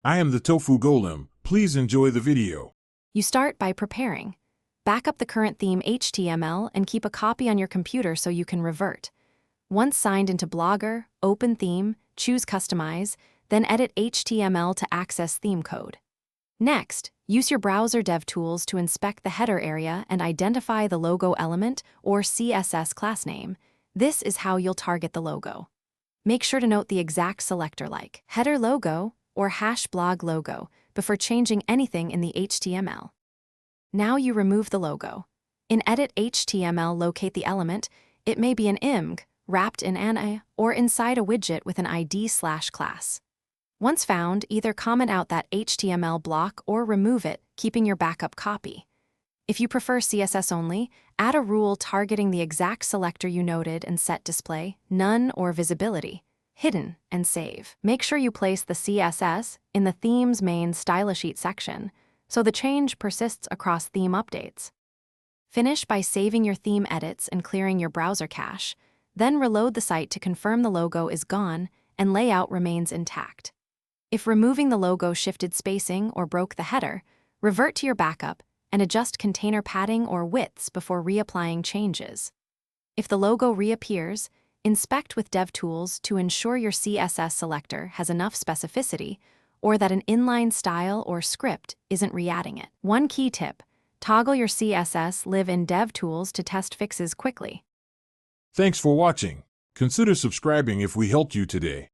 I am the Tofu Golem. Please enjoy the video. You start by preparing. Back up the current theme HTML and keep a copy on your computer so you can revert. Once signed into Blogger, open theme, choose Customize, then edit HTML to access theme code. Next, use your browser dev tools to inspect the header area and identify the logo element or CSS class name. This is how you'll target the logo. Make sure to note the exact selector like header logo or #blog logo before changing anything in the HTML. Now you remove the logo. In Edit HTML, locate the element. It may be an img, wrapped in an a, or inside a widget with an ID/class. Once found, either comment out that HTML block or remove it, keeping your backup copy. If you prefer CSS only, add a rule targeting the exact selector you noted and set display, none, or visibility, hidden, and save. Make sure you place the CSS in the theme's main style sheet section, so the change persists across theme updates. Finish by saving your theme edits and clearing your browser cache, then reload the site to confirm the logo is gone and layout remains intact. If removing the logo shifted spacing or broke the header, revert to your backup and adjust container padding or widths before reapplying changes. If the logo reappears, inspect with DevTools to ensure your CSS selector has enough specificity or that an inline style or script isn't re-adding it. One key tip: toggle your CSS live in DevTools to test fixes quickly. Thanks for watching. Consider subscribing if we helped you today.